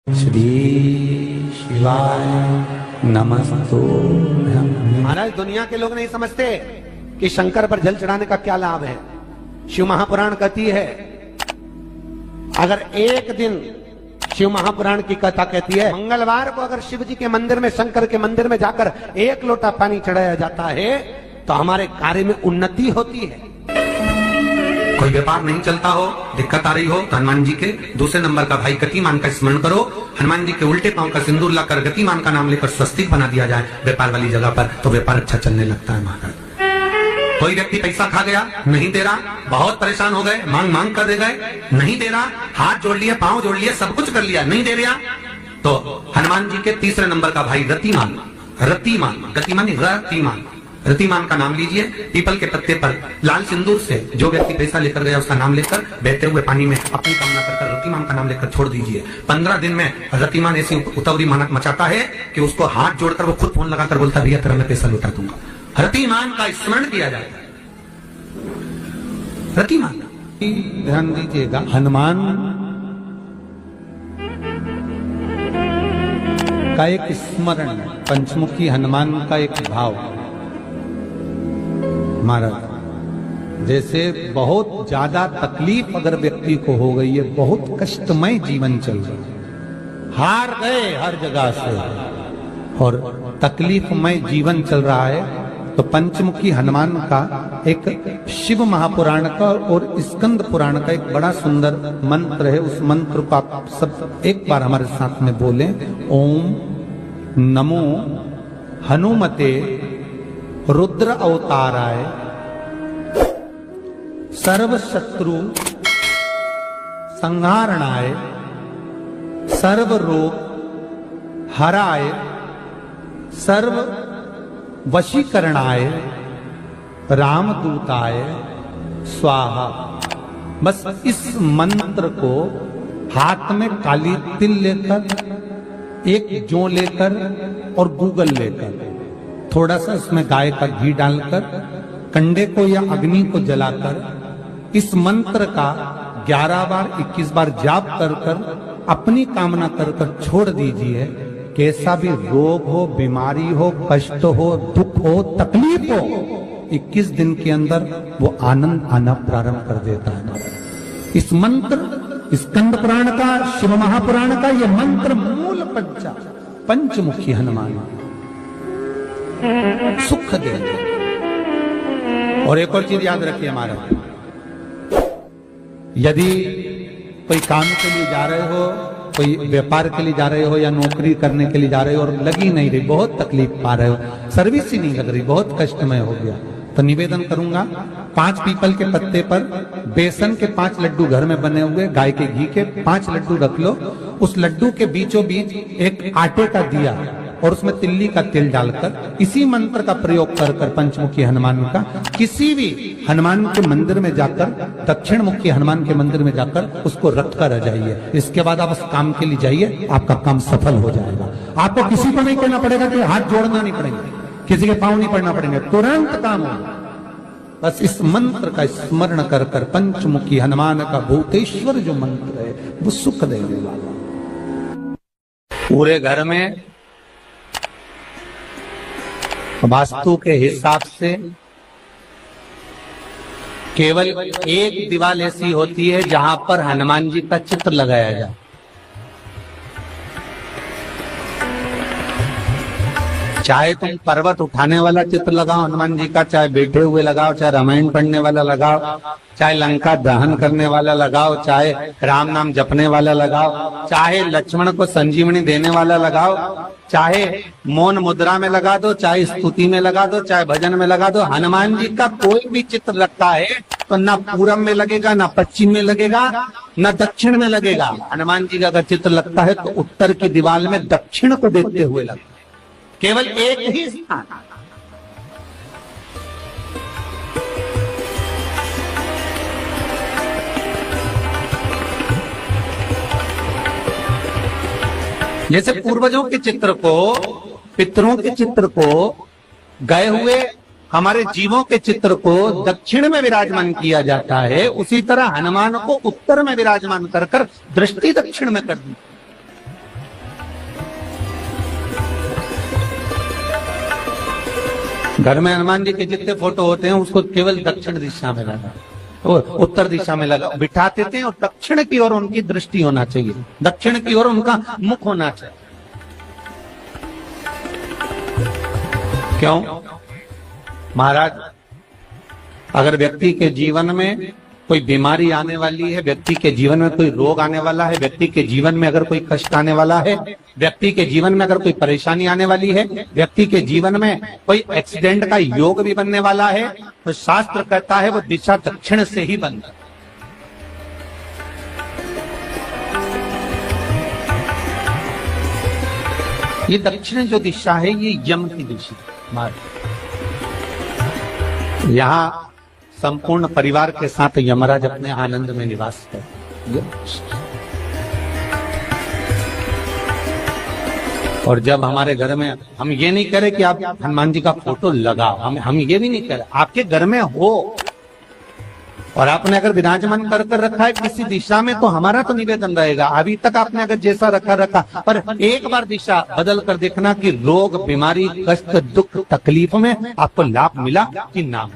श्री शिवाय नमस्तुभ्यं। महाराज, दुनिया के लोग नहीं समझते कि शंकर पर जल चढ़ाने का क्या लाभ है। शिव महापुराण कहती है, अगर एक दिन शिव महापुराण की कथा कहती है, मंगलवार को अगर शिव जी के मंदिर में, शंकर के मंदिर में जाकर एक लोटा पानी चढ़ाया जाता है तो हमारे कार्य में उन्नति होती है। कोई व्यापार नहीं चलता हो, दिक्कत आ रही हो तो हनुमान जी के दूसरे नंबर का भाई गतिमान का स्मरण करो। हनुमान जी के उल्टे पांव का सिंदूर लाकर गतिमान का नाम लेकर स्वस्तिक बना दिया जाए व्यापार वाली जगह पर, तो व्यापार अच्छा चलने लगता है। महाराज, कोई व्यक्ति पैसा खा गया, नहीं दे रहा, बहुत परेशान हो गए, मांग मांग कर दे गए, नहीं दे रहा, हाथ जोड़ लिए, पांव जोड़ लिए, सब कुछ कर लिया, नहीं दे रहा, तो हनुमान जी के तीसरे नंबर का भाई रतिमान, रतिमान, गतिमान रतिमान, रतिमान का नाम लीजिए। पीपल के पत्ते पर लाल सिंदूर से जो व्यक्ति पैसा लेकर गया उसका नाम लेकर बहते हुए पानी में अपनी कामना कर रतिमान का नाम लेकर छोड़ दीजिए। 15 दिन में रतिमान ऐसी उतावली मचाता है कि उसको हाथ जोड़कर वो खुद फोन लगाकर बोलता, भैया तेरा मैं पैसा लौटा दूंगा। रतिमान का स्मरण किया जाता है। रतिमान, ध्यान दीजिएगा, हनुमान का एक स्मरण, पंचमुखी हनुमान का एक भाव। महाराज, जैसे बहुत ज्यादा तकलीफ अगर व्यक्ति को हो गई है, बहुत कष्टमय जीवन चल रहा है, हार गए हर जगह से और तकलीफमय जीवन चल रहा है, तो पंचमुखी हनुमान का एक शिव महापुराण का और स्कंद पुराण का एक बड़ा सुंदर मंत्र है। उस मंत्र को आप सब एक बार हमारे साथ में बोलें। ओम नमो हनुमते रुद्र अवताराय सर्व शत्रु संहारणाय सर्व रोग हराय सर्व वशीकरणाय रामदूताय स्वाहा। बस इस मंत्र को हाथ में काली तिल लेकर, एक जौ लेकर और गूगल लेकर, थोड़ा सा इसमें गाय का घी डालकर, कंडे को या अग्नि को जलाकर इस मंत्र का 11 बार 21 बार जाप कर कर अपनी कामना कर कर छोड़ दीजिए। कैसा भी रोग हो, बीमारी हो, कष्ट हो, दुख हो, तकलीफ हो, 21 दिन के अंदर वो आनंद आना प्रारंभ कर देता है। इस मंत्र, स्कंद पुराण का, शिव महापुराण का ये मंत्र मूल पंचमुखी हनुमान सुख देते। और एक और चीज याद रखिए हमारा, यदि कोई काम के लिए जा रहे हो, कोई व्यापार के लिए जा रहे हो या नौकरी करने के लिए जा रहे हो और लगी नहीं रही, बहुत तकलीफ पा रहे हो, सर्विस ही नहीं लग रही, बहुत कष्टमय हो गया, तो निवेदन करूंगा 5 पीपल के पत्ते पर बेसन के 5 लड्डू घर में बने हुए, गाय के घी के 5 लड्डू रख लो। उस लड्डू के बीचों बीच एक आटे का दिया और उसमें तिल्ली का तेल डालकर इसी मंत्र का प्रयोग कर कर पंचमुखी हनुमान का किसी भी हनुमान के मंदिर में जाकर, दक्षिण मुखी हनुमान के मंदिर में जाकर उसको रख कर आ जाइए। इसके बाद आप उस काम के लिए जाइए, आपका काम सफल हो जाएगा। आपको किसी को नहीं कहना पड़ेगा कि हाथ जोड़ना नहीं पड़ेगा, किसी के पांव नहीं पड़ना पड़ेंगे, तुरंत काम होगा। बस इस मंत्र का स्मरण कर कर पंचमुखी हनुमान का भूतेश्वर जो मंत्र है वो सुख देने वाला। पूरे घर में वास्तु के हिसाब से केवल एक दीवार ऐसी होती है जहां पर हनुमान जी का चित्र लगाया जाए। चाहे तुम पर्वत उठाने वाला चित्र लगाओ हनुमान जी का, चाहे बैठे हुए लगाओ, चाहे रामायण पढ़ने वाला लगाओ, चाहे लंका दहन करने वाला लगाओ, चाहे राम नाम जपने वाला लगाओ, चाहे लक्ष्मण को संजीवनी देने वाला लगाओ, चाहे मौन मुद्रा में लगा दो, चाहे स्तुति में लगा दो, चाहे भजन में लगा दो। हनुमान जी का कोई भी चित्र लगता है तो ना पूरब में लगेगा, ना पश्चिम में लगेगा, ना दक्षिण में लगेगा। हनुमान जी का अगर चित्र लगता है तो उत्तर की दीवार में दक्षिण को देखते हुए लगता है, केवल एक ही स्थान। जैसे पूर्वजों के चित्र को, पितरों के चित्र को, गए हुए हमारे जीवों के चित्र को दक्षिण में विराजमान किया जाता है, उसी तरह हनुमान को उत्तर में विराजमान कर कर दृष्टि दक्षिण में कर दी। घर में हनुमान जी के जितने फोटो होते हैं उसको केवल दक्षिण दिशा में लगा, वो उत्तर दिशा में लगा बिठाते थे, और दक्षिण की ओर उनकी दृष्टि होना चाहिए, दक्षिण की ओर उनका मुख होना चाहिए। क्यों? महाराज, अगर व्यक्ति के जीवन में कोई बीमारी आने वाली है, व्यक्ति के जीवन में कोई रोग आने वाला है, व्यक्ति के जीवन में अगर कोई कष्ट आने वाला है, व्यक्ति के जीवन में अगर कोई परेशानी आने वाली है, व्यक्ति के जीवन में कोई एक्सीडेंट का योग भी बनने वाला है, तो शास्त्र कहता है वो दिशा दक्षिण से ही बनता है। ये दक्षिण जो दिशा है ये यम की दिशा। यहाँ संपूर्ण परिवार के साथ यमराज अपने आनंद में निवास करते। और जब हमारे घर में, हम ये नहीं कह रहे कि आप हनुमान जी का फोटो लगाओ, हम ये भी नहीं कह रहे, आपके घर में हो और आपने अगर विराजमान कर रखा है किसी दिशा में, तो हमारा तो निवेदन रहेगा, अभी तक आपने अगर जैसा रखा, पर एक बार दिशा बदल कर देखना कि रोग, बीमारी, कष्ट, दुख, तकलीफ में आपको लाभ मिला कि ना।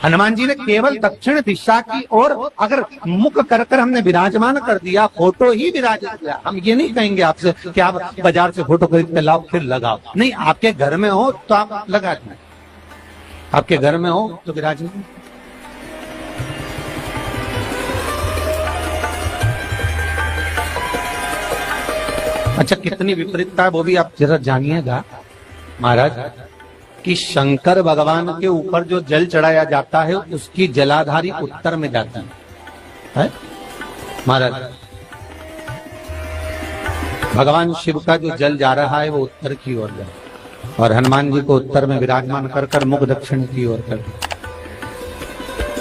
हनुमान जी ने केवल दक्षिण दिशा की ओर अगर मुख कर हमने विराजमान कर दिया, फोटो ही विराजित किया। हम ये नहीं कहेंगे आपसे कि आप बाजार से फोटो खरीद के लाओ फिर लगाओ, नहीं, आपके घर में हो तो आप लगा दें, आपके घर में हो तो विराजमान। अच्छा, कितनी विपरीतता है वो भी आप जरा जानिएगा महाराज, कि शंकर भगवान के ऊपर जो जल चढ़ाया जाता है उसकी जलाधारी उत्तर में जाती है महाराज। भगवान शिव का जो जल जा रहा है वो उत्तर की ओर जा, और हनुमान जी को उत्तर में विराजमान कर मुख दक्षिण की ओर कर।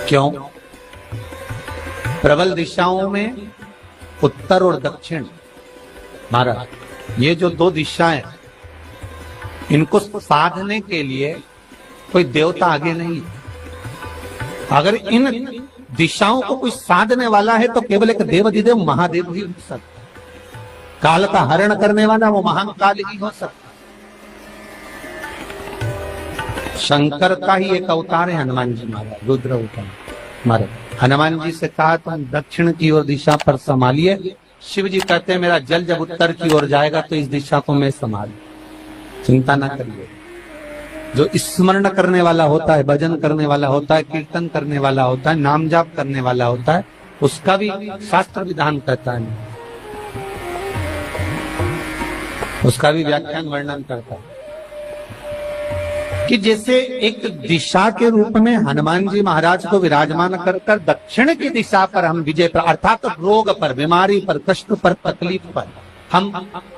क्यों? प्रबल दिशाओं में उत्तर और दक्षिण महाराज, ये जो दो दिशाएं, इनको साधने के लिए कोई देवता आगे नहीं। अगर इन दिशाओं को कोई साधने वाला है तो केवल एक देवाधिदेव महादेव ही हो सकता। काल का हरण करने वाला वो महाकाल ही हो सकता। शंकर का ही एक अवतार है हनुमान जी महाराज, रुद्र अवतार महाराज। हनुमान जी से कहा तुम दक्षिण की ओर दिशा पर संभालिए, शिव जी कहते हैं मेरा जल जब उत्तर की ओर जाएगा तो इस दिशा को मैं संभाल, चिंता ना करिए। जो स्मरण करने वाला होता है, भजन करने वाला होता है, कीर्तन करने वाला होता है, नाम जाप करने वाला होता है, उसका भी शास्त्र विधान करता है, उसका भी व्याख्यान वर्णन करता है कि जैसे एक दिशा के रूप में हनुमान जी महाराज को विराजमान कर दक्षिण की दिशा पर हम विजय पर, अर्थात रोग पर, बीमारी पर, कष्ट पर, तकलीफ पर हम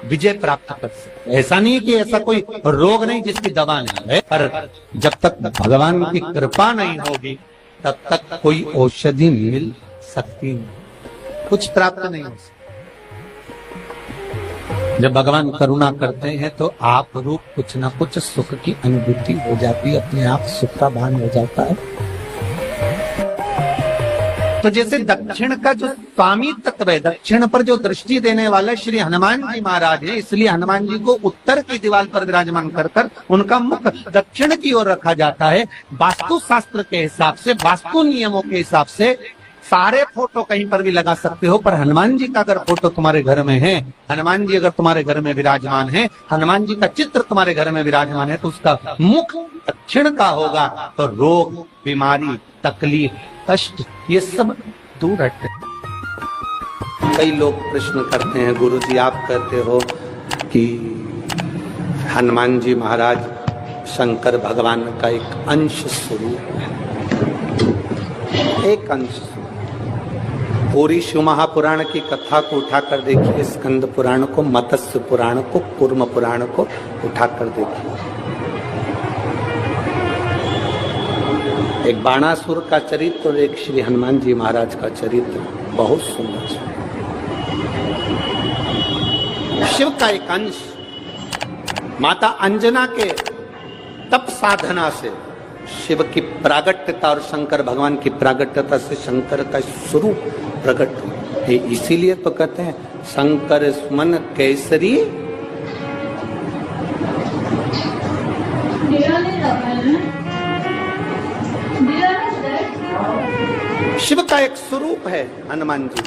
विजय प्राप्त कर सकते। ऐसा नहीं कि ऐसा कोई रोग नहीं जिसकी दवा नहीं है, पर जब तक भगवान की कृपा नहीं होगी तब तक कोई औषधि मिल सकती नहीं, कुछ प्राप्त नहीं हो सकता। जब भगवान करुणा करते हैं तो आप रूप कुछ ना कुछ सुख की अनुभूति हो जाती है, अपने आप सुख का भान हो जाता है। तो जैसे दक्षिण का जो स्वामी तत्व है, दक्षिण पर जो दृष्टि देने वाले श्री हनुमान जी महाराज है, इसलिए हनुमान जी को उत्तर की दीवार पर विराजमान कर उनका मुख दक्षिण की ओर रखा जाता है। वास्तु शास्त्र के हिसाब से, वास्तु नियमों के हिसाब से सारे फोटो कहीं पर भी लगा सकते हो, पर हनुमान जी का अगर फोटो तुम्हारे घर में है, हनुमान जी अगर तुम्हारे घर में विराजमान है, हनुमान जी का चित्र तुम्हारे घर में विराजमान है, तो उसका मुख दक्षिण का होगा, तो रोग, बीमारी, तकलीफ, कष्ट ये सब दूर हटते। कई लोग प्रश्न करते हैं, गुरुजी आप कहते हो कि हनुमान जी महाराज शंकर भगवान का एक अंश स्वरूप है, एक अंश। पूरी शिव महापुराण की कथा को उठाकर देखिए, स्कंद पुराण को, मत्स्य पुराण को, कूर्म पुराण को उठाकर देखिए। एक बाणासुर का चरित्र और एक श्री हनुमान जी महाराज का चरित्र बहुत सुंदर है। शिव का एक अंश माता अंजना के तप साधना से शिव की प्रागट्यता और शंकर भगवान की प्रागट्यता से शंकर का स्वरूप प्रकट हुआ। इसीलिए तो कहते हैं शंकर सुमन केसरी शिव का एक स्वरूप है हनुमान जी।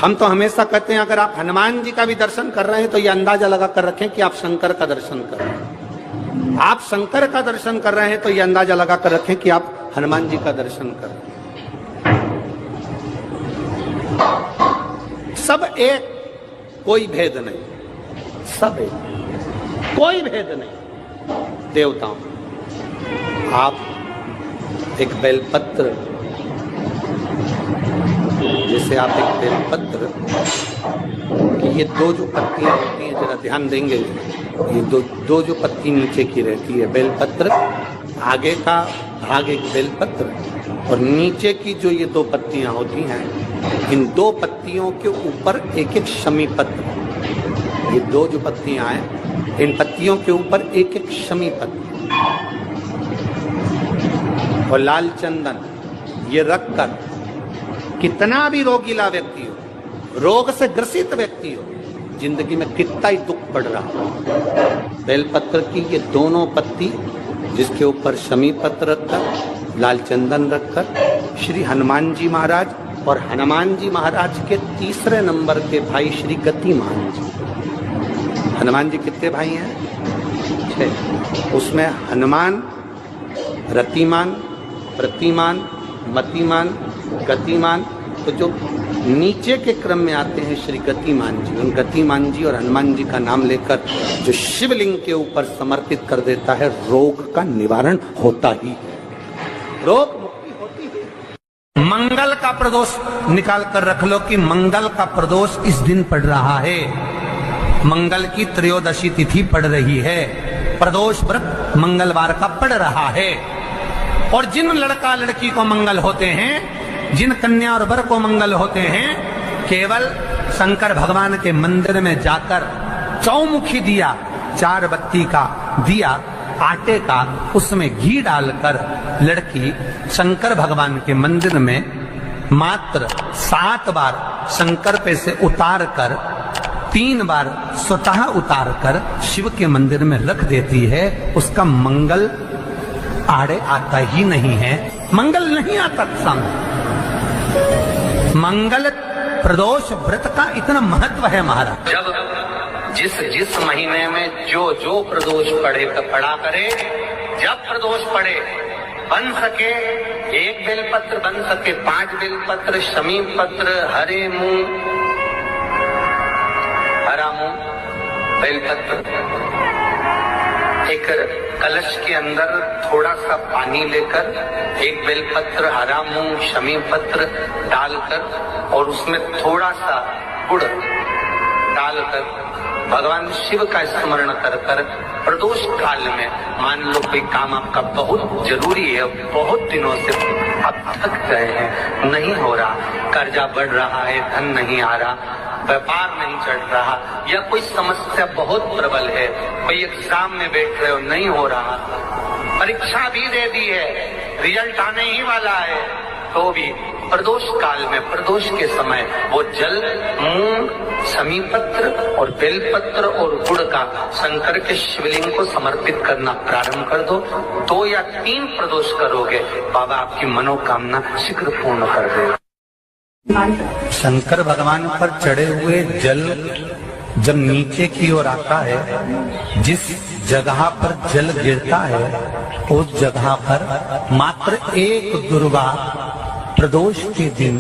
हम तो हमेशा कहते हैं अगर आप हनुमान जी का भी दर्शन कर रहे हैं तो ये अंदाजा लगा कर रखें कि आप शंकर का दर्शन कर रहे हैं। आप शंकर का दर्शन कर रहे हैं तो ये अंदाजा लगा कर रखें कि आप हनुमान जी का दर्शन कर रहे हैं। सब एक, कोई भेद नहीं, सब एक, कोई भेद नहीं। देवताओं, आप एक बेलपत्र, जैसे आप एक बेलपत्र कि ये दो जो पत्तियां होती हैं, जरा ध्यान देंगे, ये दो जो पत्ती नीचे की रहती है बेलपत्र, आगे का भाग एक बेलपत्र और नीचे की जो ये दो पत्तियां होती हैं, इन दो पत्तियों के ऊपर एक एक शमी पत्र, ये दो जो पत्तियां हैं इन पत्तियों के ऊपर एक एक शमी पत्र और लाल चंदन ये रखकर कितना भी रोगीला व्यक्ति हो, रोग से ग्रसित व्यक्ति हो, जिंदगी में कितना ही दुख पड़ रहा हो, बेलपत्र की ये दोनों पत्ती जिसके ऊपर शमी पत्र रखकर, लाल चंदन रखकर श्री हनुमान जी महाराज और हनुमान जी महाराज के तीसरे नंबर के भाई श्री गतिमान जी। हनुमान जी कितने भाई हैं? 6। उसमें हनुमान, रतिमान, प्रतिमान, मतिमान, गतिमान, तो जो नीचे के क्रम में आते हैं श्री गतिमान जी, उन गतिमान जी और हनुमान जी का नाम लेकर जो शिवलिंग के ऊपर समर्पित कर देता है, रोग का निवारण होता ही है, रोग मुक्ति होती है। मंगल का प्रदोष निकाल कर रख लो कि मंगल का प्रदोष इस दिन पड़ रहा है, मंगल की त्रयोदशी तिथि पड़ रही है, प्रदोष व्रत मंगलवार का पड़ रहा है। और जिन लड़का लड़की को मंगल होते हैं, जिन कन्या और वर को मंगल होते हैं, केवल शंकर भगवान के मंदिर में जाकर चौमुखी दिया, 4 बत्ती का दिया आटे का, उसमें घी डालकर लड़की शंकर भगवान के मंदिर में मात्र 7 बार शंकर पे से उतार कर 3 बार स्वतः उतार कर शिव के मंदिर में रख देती है, उसका मंगल आड़े आता ही नहीं है, मंगल नहीं आता सामने। मंगल प्रदोष व्रत का इतना महत्व है महाराज। जब जिस महीने में जो प्रदोष पड़ा करे, जब प्रदोष पड़े, बन सके 1 बेलपत्र, बन सके 5 बेलपत्र, शमी पत्र, हरे मूंग, हरा मूंग, बेलपत्र, एक कलश के अंदर थोड़ा सा पानी लेकर 1 बेलपत्र, हरा मूंग, शमी पत्र डालकर और उसमें थोड़ा सा गुड़ डालकर भगवान शिव का स्मरण कर कर प्रदोष काल में, मान लो कोई काम आपका बहुत जरूरी है, बहुत दिनों से अब थक गए हैं, नहीं हो रहा, कर्जा बढ़ रहा है, धन नहीं आ रहा, व्यापार नहीं चढ़ रहा, या कोई समस्या बहुत प्रबल है, कोई एग्जाम में बैठ रहे हो नहीं हो रहा, परीक्षा भी दे दी है, रिजल्ट आने ही वाला है, तो भी प्रदोष काल में, प्रदोष के समय वो जल, मूंग, शमी पत्र और बेलपत्र और गुड़ का शंकर के शिवलिंग को समर्पित करना प्रारंभ कर दो। 2 या 3 प्रदोष करोगे, बाबा आपकी मनोकामना शीघ्र पूर्ण कर देगा। शंकर भगवान पर चढ़े हुए जल जब नीचे की ओर आता है, जिस जगह पर जल गिरता है उस जगह पर मात्र एक दुर्गा प्रदोष के दिन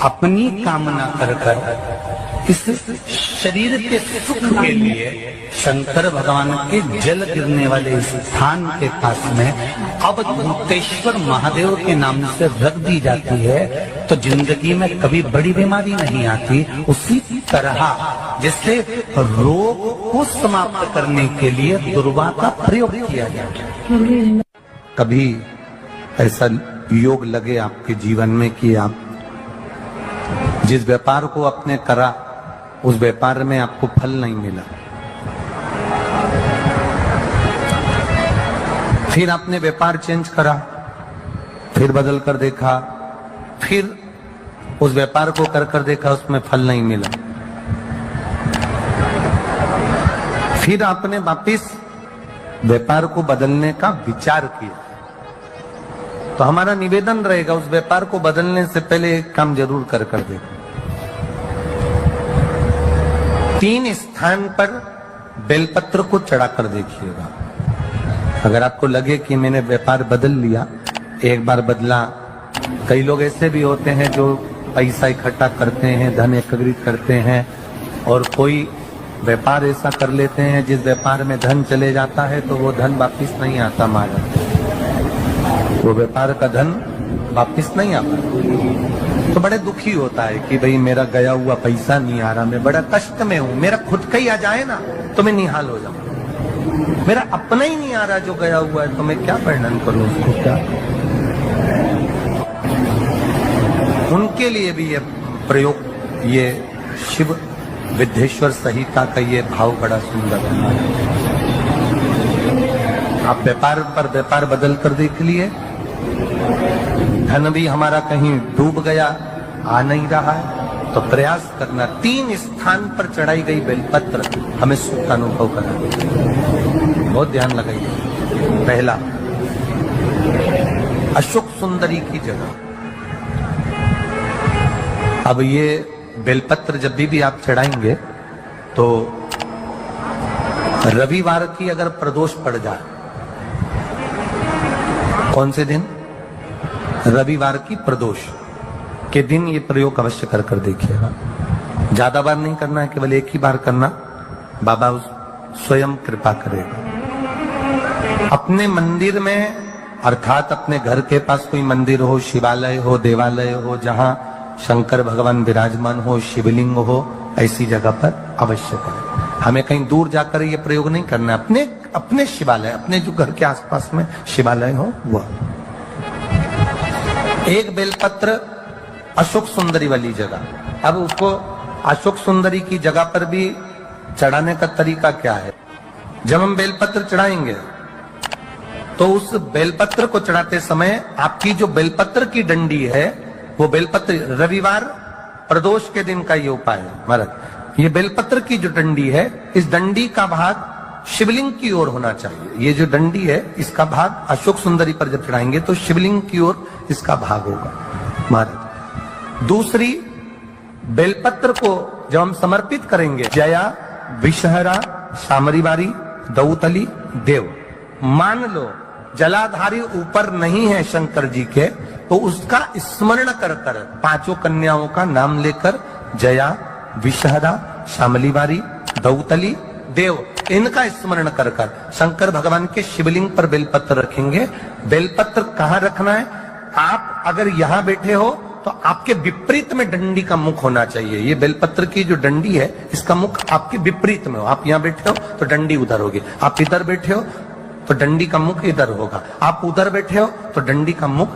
अपनी कामना कर इस शरीर के सुख के लिए शंकर भगवान के जल गिरने वाले स्थान के पास में अवधूतेश्वर महादेव के नाम से रख दी जाती है, तो जिंदगी में कभी बड़ी बीमारी नहीं आती। उसी तरह जिससे रोग को समाप्त करने के लिए दुर्वा का प्रयोग किया जाता है। कभी ऐसा योग लगे आपके जीवन में कि आप जिस व्यापार को आपने करा उस व्यापार में आपको फल नहीं मिला, फिर आपने व्यापार चेंज करा, फिर बदल कर देखा, फिर उस व्यापार को कर देखा, उसमें फल नहीं मिला, फिर आपने वापिस व्यापार को बदलने का विचार किया, तो हमारा निवेदन रहेगा उस व्यापार को बदलने से पहले एक काम जरूर कर देखो। 3 स्थान पर बेलपत्र को चढ़ा कर देखिएगा। अगर आपको लगे कि मैंने व्यापार बदल लिया, एक बार बदला, कई लोग ऐसे भी होते हैं जो पैसा इकट्ठा करते हैं, धन एकत्रित करते हैं, और कोई व्यापार ऐसा कर लेते हैं जिस व्यापार में धन चले जाता है तो वो धन वापिस नहीं आता, मारा वो व्यापार का धन वापिस नहीं आता, तो बड़े दुखी होता है कि भाई मेरा गया हुआ पैसा नहीं आ रहा, मैं बड़ा कष्ट में हूं, मेरा खुद का ही आ जाए ना तो मैं निहाल हो जाऊं, मेरा अपना ही नहीं आ रहा जो गया हुआ है, तो मैं क्या वर्णन करूं उसको, क्या। उनके लिए भी ये प्रयोग, ये शिव विद्येश्वर संहिता का ये भाव बड़ा सुंदर है। आप व्यापार पर व्यापार बदल कर देख लिए, धन भी हमारा कहीं डूब गया, आ नहीं रहा है, तो प्रयास करना 3 स्थान पर चढ़ाई गई बेलपत्र हमें सुख का अनुभव करा। बहुत ध्यान लगाइए। पहला, अशोक सुंदरी की जगह। अब ये बेलपत्र जब भी आप चढ़ाएंगे तो रविवार की अगर प्रदोष पड़ जाए, कौन से दिन? रविवार की प्रदोष के दिन ये प्रयोग अवश्य कर देखिएगा। ज्यादा बार नहीं करना है, केवल एक ही बार करना, बाबा स्वयं कृपा करेगा। अपने मंदिर में, अर्थात अपने घर के पास कोई मंदिर हो, शिवालय हो, देवालय हो, जहां शंकर भगवान विराजमान हो, शिवलिंग हो, ऐसी जगह पर अवश्य करें। हमें कहीं दूर जाकर ये प्रयोग नहीं करना, अपने शिवालय, अपने जो घर के आसपास में शिवालय हो वह। एक बेलपत्र अशोक सुंदरी वाली जगह। अब उसको अशोक सुंदरी की जगह पर भी चढ़ाने का तरीका क्या है? जब हम बेलपत्र चढ़ाएंगे तो उस बेलपत्र को चढ़ाते समय आपकी जो बेलपत्र की डंडी है, वो बेलपत्र, रविवार प्रदोष के दिन का ये उपाय है महाराज। ये बेलपत्र की जो डंडी है, इस डंडी का भाग शिवलिंग की ओर होना चाहिए। ये जो डंडी है, इसका भाग अशोक सुंदरी पर जब चढ़ाएंगे तो शिवलिंग की ओर इसका भाग होगा महाराज। दूसरी, बेलपत्र को जब हम समर्पित करेंगे, जया, विषहरा, शामरीवारी, दौतली, देव, मान लो जलाधारी ऊपर नहीं है शंकर जी के, तो उसका स्मरण कर 5 कन्याओं का नाम लेकर, जया, विषहरा, शामलीवारी, दौतली, देव, इनका स्मरण कर शंकर भगवान के शिवलिंग पर बेलपत्र रखेंगे। बेलपत्र कहाँ रखना है? आप अगर यहां बैठे हो तो आपके विपरीत में डंडी का मुख होना चाहिए। ये बेलपत्र की जो डंडी है, इसका मुख आपके विपरीत में हो। आप यहां बैठे हो तो डंडी उधर होगी, आप इधर बैठे हो तो डंडी का मुख इधर होगा, आप उधर बैठे हो तो डंडी का मुख